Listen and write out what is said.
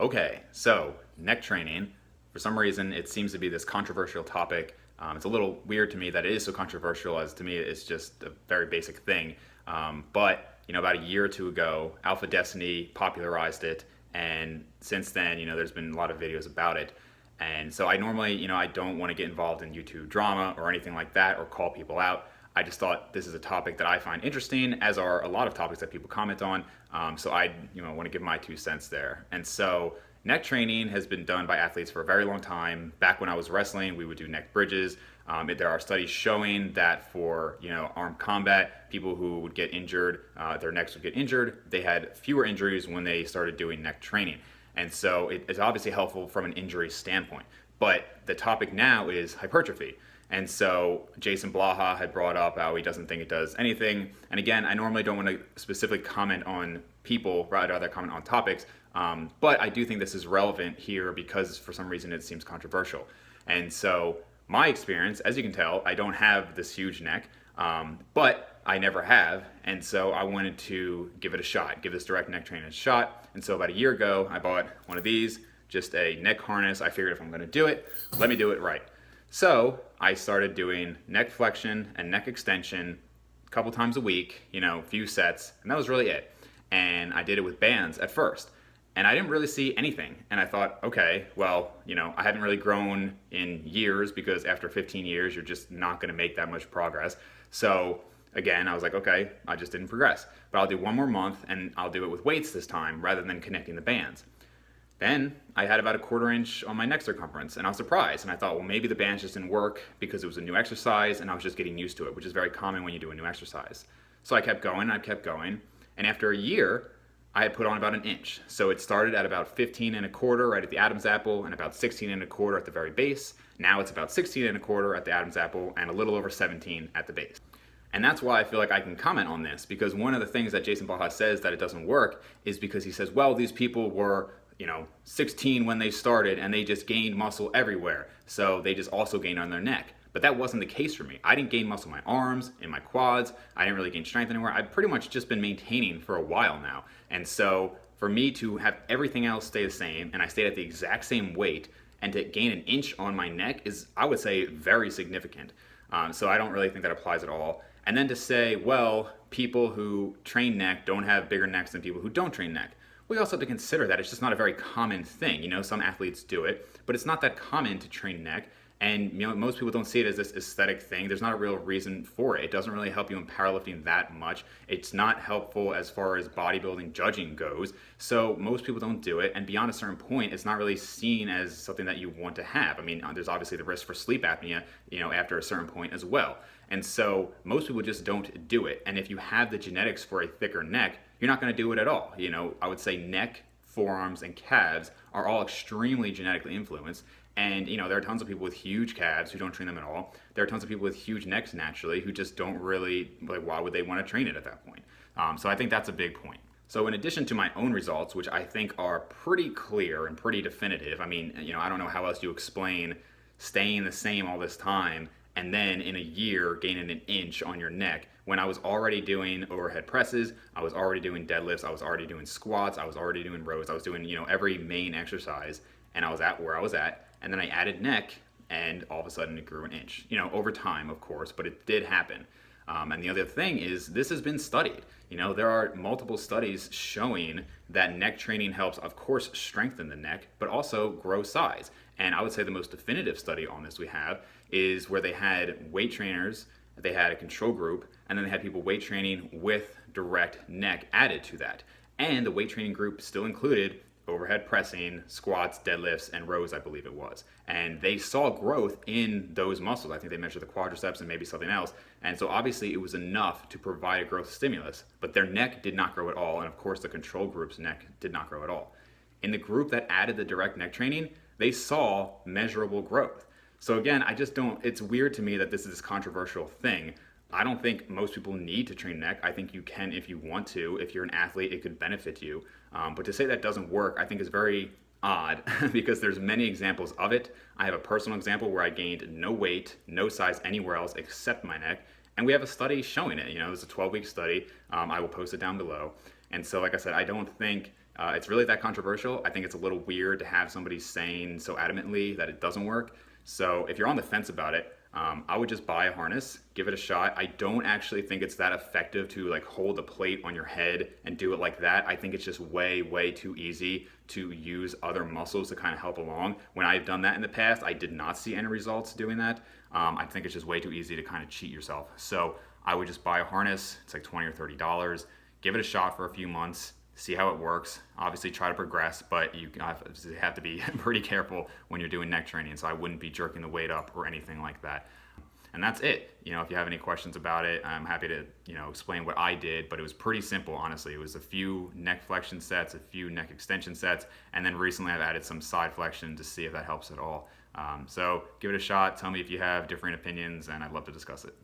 Okay, so neck training, for some reason, it seems to be this controversial topic. It's a little weird to me that it is so controversial, as to me, it's just a very basic thing. But about a year or two ago, AlphaDestiny popularized it, and since then, there's been a lot of videos about it. And so I normally, I don't want to get involved in YouTube drama or anything like that or call people out. I just thought this is a topic that I find interesting, as are a lot of topics that people comment on. So I, want to give my 2 cents there. And so neck training has been done by athletes for a very long time. Back when I was wrestling, we would do neck bridges. There are studies showing that for armed combat, people who would get injured, their necks would get injured. They had fewer injuries when they started doing neck training. And so it's obviously helpful from an injury standpoint. But the topic now is hypertrophy. And so Jason Blaha had brought up how he doesn't think it does anything. And again, I normally don't want to specifically comment on people, rather comment on topics. But I do think this is relevant here because for some reason it seems controversial. And so my experience, as you can tell, I don't have this huge neck, but I never have. And so I wanted to give it a shot, give this direct neck training a shot. And so about a year ago, I bought one of these, just a neck harness. I figured if I'm going to do it, let me do it right. So I started doing neck flexion and neck extension a couple times a week, a few sets, and that was really it. And I did it with bands at first. And I didn't really see anything. And I thought, okay, well, I haven't really grown in years, because after 15 years, you're just not going to make that much progress. So again, I was like, okay, I just didn't progress. But I'll do one more month, and I'll do it with weights this time rather than connecting the bands. Then I had about a 1/4 inch on my neck circumference, and I was surprised. And I thought, well, maybe the bands just didn't work because it was a new exercise and I was just getting used to it, which is very common when you do a new exercise. So I kept going, and after a year, I had put on about 1 inch. So it started at about 15 1/4 right at the Adam's apple, and about 16 1/4 at the very base. Now it's about 16 1/4 at the Adam's apple, and a little over 17 at the base. And that's why I feel like I can comment on this, because one of the things that Jason Blaha says that it doesn't work is because he says, well, these people were 16 when they started and they just gained muscle everywhere. So they just also gained on their neck. But that wasn't the case for me. I didn't gain muscle in my arms, in my quads. I didn't really gain strength anywhere. I've pretty much just been maintaining for a while now. And so for me to have everything else stay the same, and I stayed at the exact same weight, and to gain 1 inch on my neck is, I would say, very significant. So I don't really think that applies at all. And then to say, well, people who train neck don't have bigger necks than people who don't train neck. We also have to consider that it's just not a very common thing. Some athletes do it, but it's not that common to train neck. And most people don't see it as this aesthetic thing. There's not a real reason for it. It doesn't really help you in powerlifting that much. It's not helpful as far as bodybuilding judging goes. So most people don't do it. And beyond a certain point, it's not really seen as something that you want to have. I mean, there's obviously the risk for sleep apnea, after a certain point as well. And so most people just don't do it. And if you have the genetics for a thicker neck, you're not going to do it at all. I would say neck, forearms, and calves are all extremely genetically influenced. And, there are tons of people with huge calves who don't train them at all. There are tons of people with huge necks naturally who just don't really, why would they want to train it at that point? So I think that's a big point. So in addition to my own results, which I think are pretty clear and pretty definitive, I mean, I don't know how else you explain staying the same all this time and then in a year gaining 1 inch on your neck, when I was already doing overhead presses, I was already doing deadlifts, I was already doing squats, I was already doing rows, I was doing, every main exercise, and I was at where I was at. And then I added neck, and all of a sudden it grew 1 inch. Over time, of course, but it did happen. And the other thing is, this has been studied. There are multiple studies showing that neck training helps, of course, strengthen the neck, but also grow size. And I would say the most definitive study on this we have is where they had weight trainers, they had a control group, and then they had people weight training with direct neck added to that. And the weight training group still included overhead pressing, squats, deadlifts, and rows, I believe it was. And they saw growth in those muscles. I think they measured the quadriceps and maybe something else. And so obviously it was enough to provide a growth stimulus, but their neck did not grow at all. And of course the control group's neck did not grow at all. In the group that added the direct neck training, they saw measurable growth. So again, it's weird to me that this is this controversial thing. I don't think most people need to train neck. I think you can if you want to. If you're an athlete, it could benefit you. But to say that doesn't work, I think is very odd because there's many examples of it. I have a personal example where I gained no weight, no size anywhere else except my neck. And we have a study showing it. It was a 12-week study. I will post it down below. And so, like I said, I don't think it's really that controversial. I think it's a little weird to have somebody saying so adamantly that it doesn't work. So if you're on the fence about it, I would just buy a harness, give it a shot. I don't actually think it's that effective to like hold a plate on your head and do it like that. I think it's just way, way too easy to use other muscles to kind of help along. When I've done that in the past, I did not see any results doing that. I think it's just way too easy to kind of cheat yourself. So I would just buy a harness. It's like $20 or $30. Give it a shot for a few months, see how it works. Obviously try to progress, but you have to be pretty careful when you're doing neck training. So I wouldn't be jerking the weight up or anything like that. And that's it. If you have any questions about it, I'm happy to, explain what I did, but it was pretty simple, honestly. It was a few neck flexion sets, a few neck extension sets, and then recently I've added some side flexion to see if that helps at all. So give it a shot. Tell me if you have different opinions, and I'd love to discuss it.